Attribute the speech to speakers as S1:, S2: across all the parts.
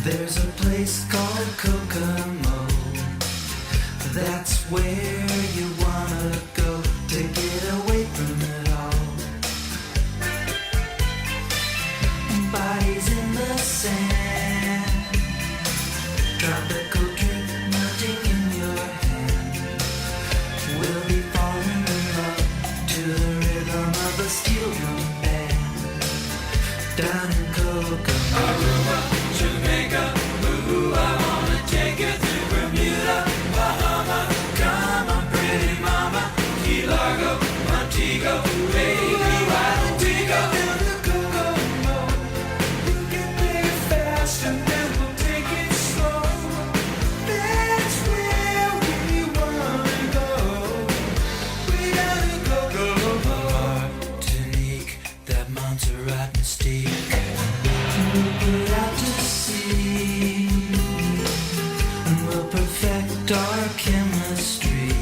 S1: There's a place called Kokomo. That's where you wanna go to get away from it all. Bodies in the sand, tropical drink melting in your hand. We'll be falling in love to the rhythm of a steel drum band. Down in Kokomo, Aruba, Jamaica, ooh, I wanna take you to Bermuda, Bahama, come on pretty mama, Key Largo, Montego, baby, why don't we go down to Kokomo? We'll get there fast and then we'll take it slow. That's where we wanna go. We gotta go, Martinique, that Montserrat mystique. We'll put out to sea, and we'll perfect our chemistry.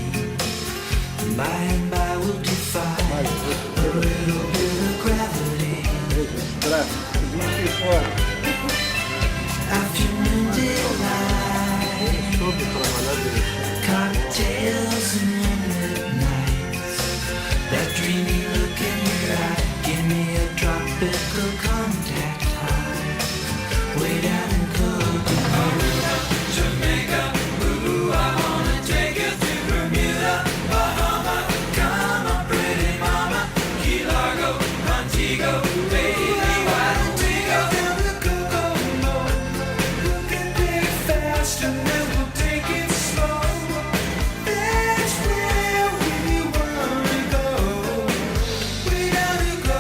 S1: By and by we'll defy a little bit of gravity. Afternoon delight, cocktails and moonlit nights. That dreamy look in your eye, give me a tropical contact high. Way down in Kokomo, Aruba, Jamaica, ooh, I wanna take you to Bermuda, Bahama, come on pretty mama, Key Largo, Montego, baby, why don't we go down to Kokomo? We'll get there fast and then we'll take it slow. That's where we wanna go. We gotta go,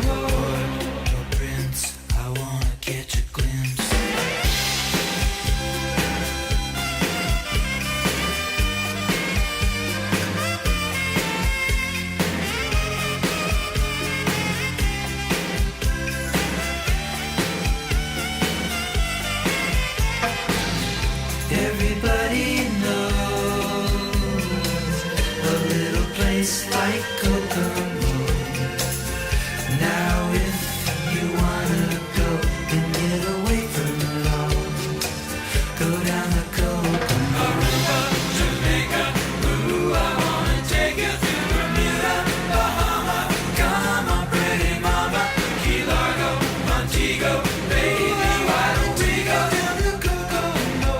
S1: Porto Prince, I wanna catch a glimpse. Everybody knows a little place like Kokomo. Now if you wanna go and get away from it all, go down to Kokomo, Aruba, Jamaica, ooh, I wanna take you to Bermuda, Bahama, come on pretty mama, Key Largo, Montego, baby, why don't we go down to Kokomo?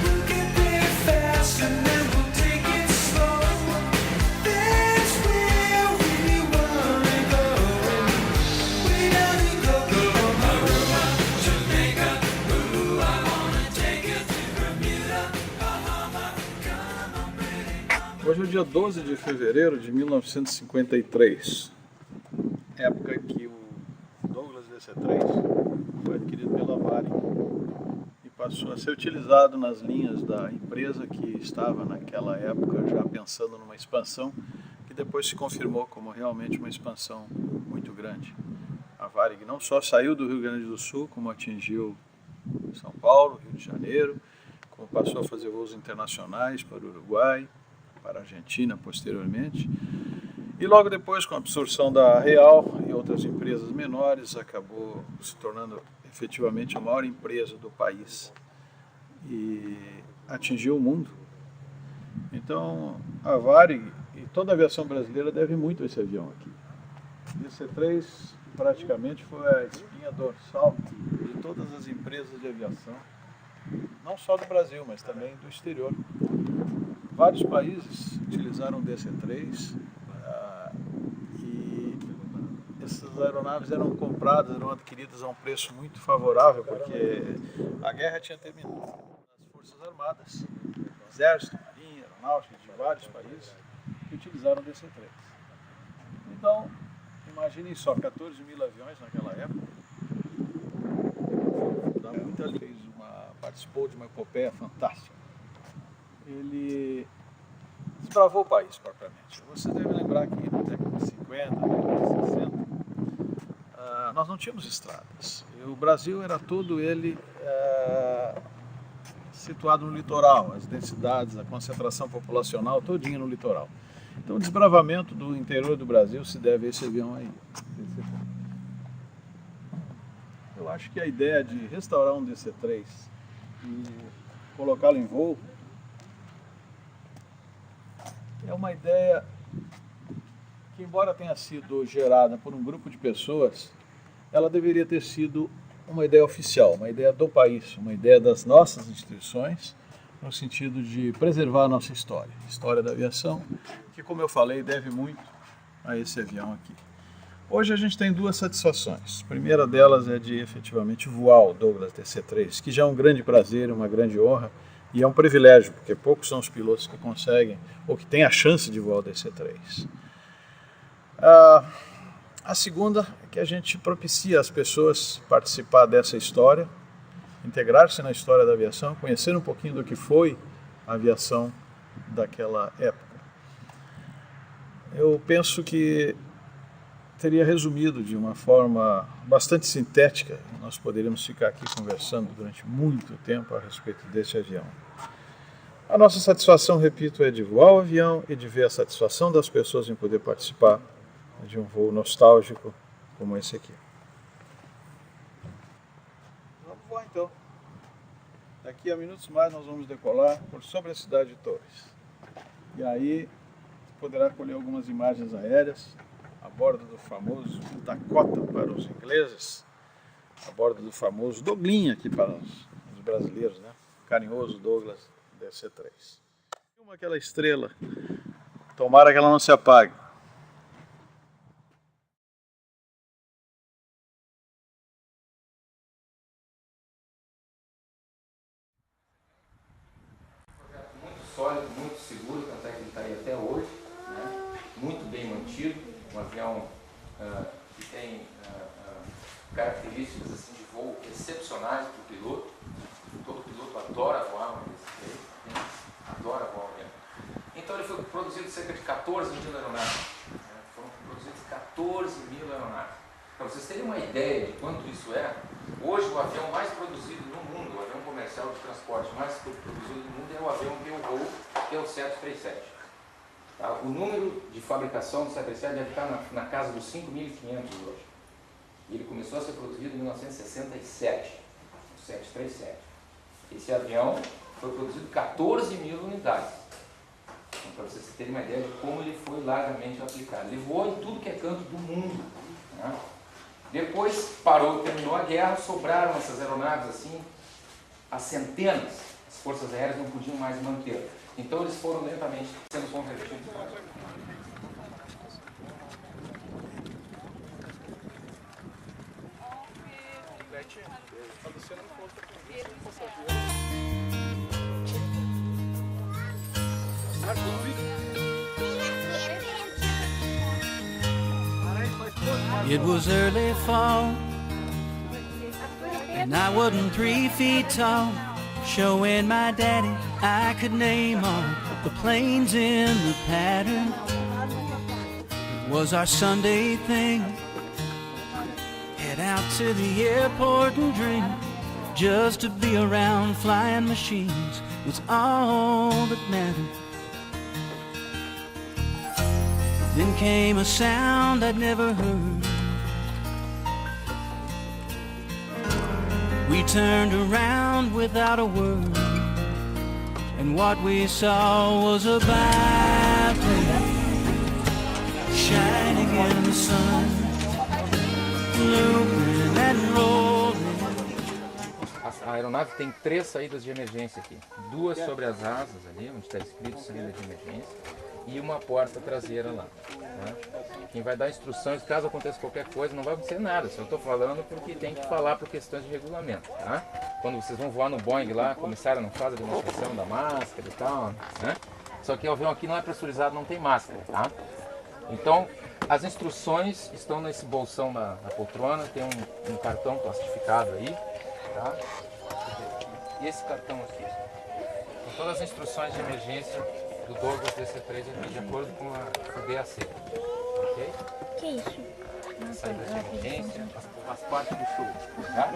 S1: We'll get there fast and then we'll take it slow. That's where we wanna go. We gotta go, Aruba, Jamaica, ooh, I wanna take you to Bermuda, Bahama, come on pretty mama.
S2: Hoje é o dia 12 de fevereiro de 1953, época que o Douglas DC-3 foi adquirido pela Varig e passou a ser utilizado nas linhas da empresa que estava naquela época já pensando numa expansão que depois se confirmou como realmente uma expansão muito grande. A Varig não só saiu do Rio Grande do Sul, como atingiu São Paulo, Rio de Janeiro, como passou a fazer voos internacionais para o Uruguai, para a Argentina posteriormente. E logo depois, com a absorção da Real e outras empresas menores, acabou se tornando efetivamente a maior empresa do país e atingiu o mundo. Então, a Varig e toda a aviação brasileira deve muito a esse avião aqui. O DC-3 praticamente foi a espinha dorsal de todas as empresas de aviação, não só do Brasil, mas também do exterior. Vários países utilizaram o DC-3 e essas aeronaves eram compradas, eram adquiridas a um preço muito favorável, porque a guerra tinha terminado. As Forças Armadas, Exército, Marinha, Aeronáutica de vários países que utilizaram o DC-3. Então, imaginem só, 14 mil aviões naquela época. Participou de uma epopeia fantástica. Ele desbravou o país propriamente. Vocês devem lembrar que na década de 50, década de 60, nós não tínhamos estradas. E o Brasil era todo ele situado no litoral, as densidades, a concentração populacional todinha no litoral. Então o desbravamento do interior do Brasil se deve a esse avião aí. Eu acho que a ideia de restaurar um DC-3 e colocá-lo em voo é uma ideia que, embora tenha sido gerada por um grupo de pessoas, ela deveria ter sido uma ideia oficial, uma ideia do país, uma ideia das nossas instituições, no sentido de preservar a nossa história, a história da aviação, que, como eu falei, deve muito a esse avião aqui. Hoje a gente tem duas satisfações. A primeira delas é de efetivamente voar o Douglas DC-3, que já é um grande prazer, uma grande honra e é um privilégio, porque poucos são os pilotos que conseguem ou que têm a chance de voar o DC-3. A segunda é que a gente propicia às pessoas participar dessa história, integrar-se na história da aviação, conhecer um pouquinho do que foi a aviação daquela época. Eu penso que teria resumido de uma forma bastante sintética, nós poderíamos ficar aqui conversando durante muito tempo a respeito desse avião. A nossa satisfação, repito, é de voar o avião e de ver a satisfação das pessoas em poder participar de um voo nostálgico como esse aqui. Vamos voar então. Daqui a minutos mais nós vamos decolar por sobre a cidade de Torres. E aí poderá colher algumas imagens aéreas a bordo do famoso Dakota para os ingleses, a bordo do famoso Douglinha aqui para os brasileiros, né? Carinhoso Douglas DC-3. Aquela estrela, tomara que ela não se apague.
S3: Sólido, muito seguro, tanto é que ele está aí até hoje, né? Muito bem mantido, um avião que tem características assim, de voo excepcionais para o piloto. Todo piloto adora voar um DC-3, né? Adora voar um avião. Então ele foi produzido cerca de 14 mil aeronaves, né? Foram produzidos 14 mil aeronaves. Para vocês terem uma ideia de quanto isso é, hoje o avião mais produzido no mundo, o avião comercial de transporte mais produzido no mundo é o avião que eu voo, que é o 737. Tá? O número de fabricação do 737 deve estar na casa dos 5.500 hoje. E ele começou a ser produzido em 1967, o 737. Esse avião foi produzido 14 mil unidades. Então, para vocês terem uma ideia de como ele foi largamente aplicado. Ele voou em tudo que é canto do mundo. Né? Depois parou, terminou a guerra, sobraram essas aeronaves assim, a centenas. As forças aéreas não podiam mais manter. Então eles foram lentamente sendo convertidos.
S1: It was early fall, and I wasn't 3 feet tall, showing my daddy I could name all the planes in the pattern. It was our Sunday thing, head out to the airport and dream, just to be around flying machines was all that mattered. Then came a sound I'd never heard. We turned around without a word, and what we saw was a biplane shining in the sun, looping and rolling.
S3: A aeronave tem 3 saídas de emergência aqui. 2 sobre as asas ali, onde está escrito saída de emergência, e uma porta traseira lá. Né? Quem vai dar instruções, caso aconteça qualquer coisa, não vai acontecer nada. Só estou falando porque tem que falar por questões de regulamento. Tá? Quando vocês vão voar no Boeing lá, a comissária não faz a demonstração da máscara e tal. Né? Só que o avião aqui não é pressurizado, não tem máscara. Tá? Então, as instruções estão nesse bolsão da poltrona, tem um cartão plastificado aí. Tá? E esse cartão aqui, com todas as instruções de emergência do Douglas DC-3 aqui, de acordo com a DAC. Ok?
S4: Que isso?
S3: Saída de emergência, faz parte do show. Tá?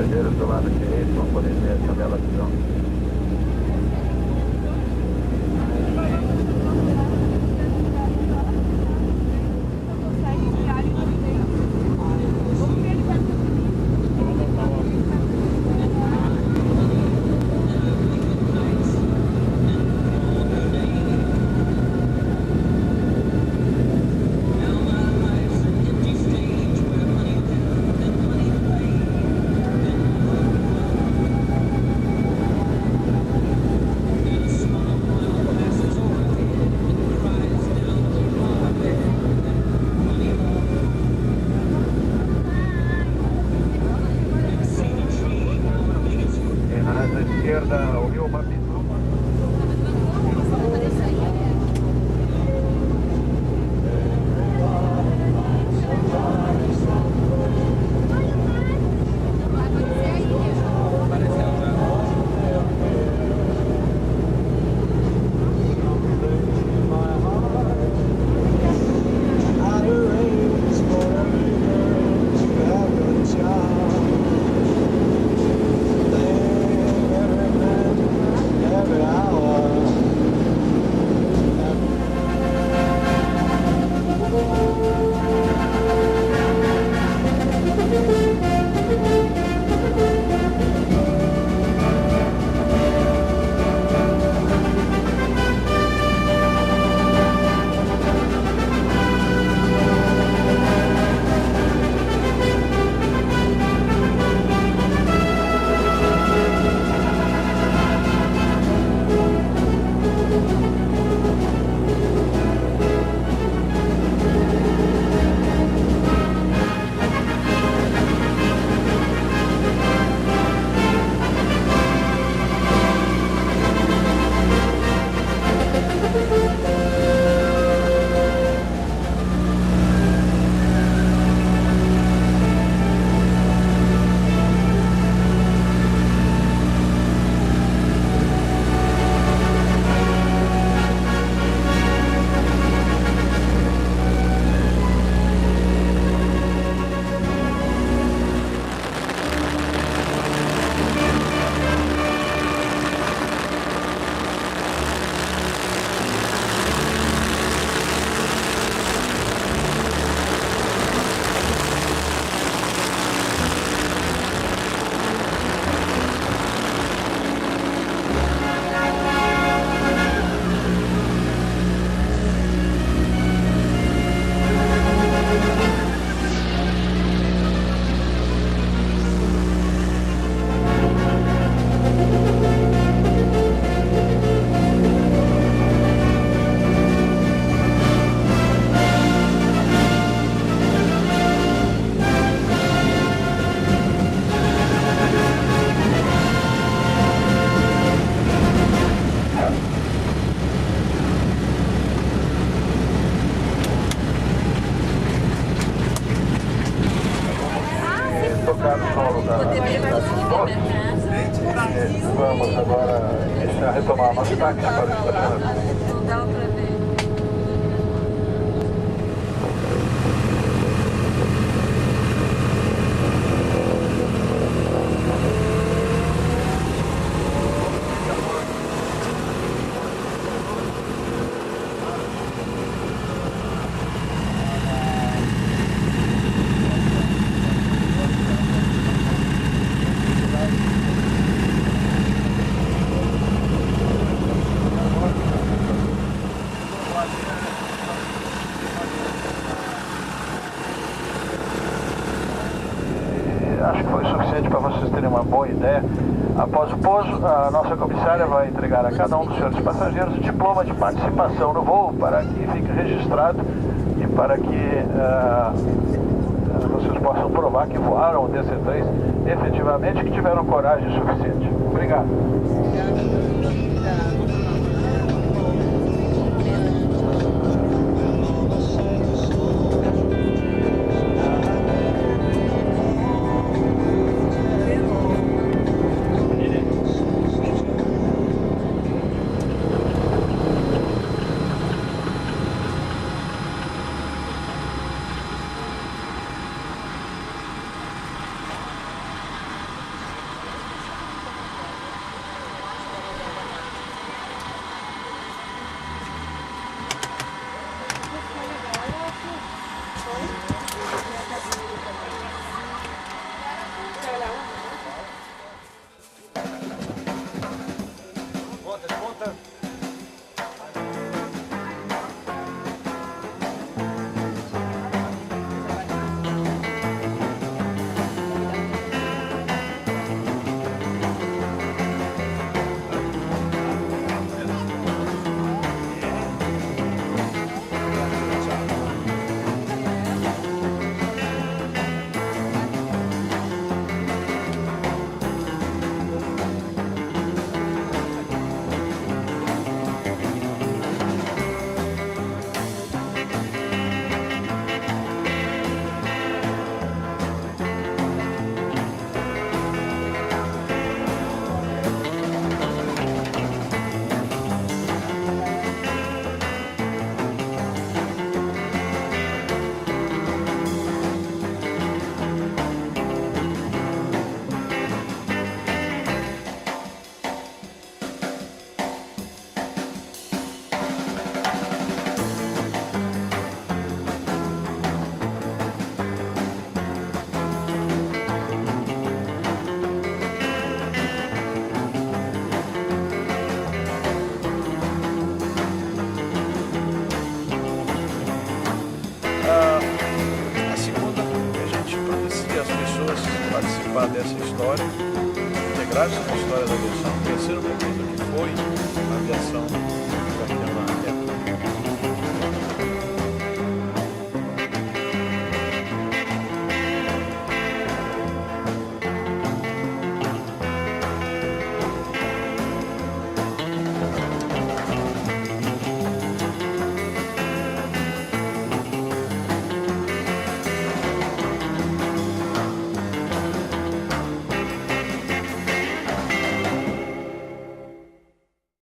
S2: passageiros do lado direito vão poder ver essa bela visão. Esquerda, o Rio Mapituba. Vamos agora retomar nosso táxi para o estacionamento.
S5: Não dá pra ver.
S2: Acho que foi suficiente para vocês terem uma boa ideia. Após o pouso, a nossa comissária vai entregar a cada um dos senhores passageiros o diploma de participação no voo para que fique registrado e para que vocês possam provar que voaram o DC-3 efetivamente e que tiveram coragem suficiente. Obrigado. participar dessa história, integrar-se na história da aviação, conhecer um pouquinho do que foi a aviação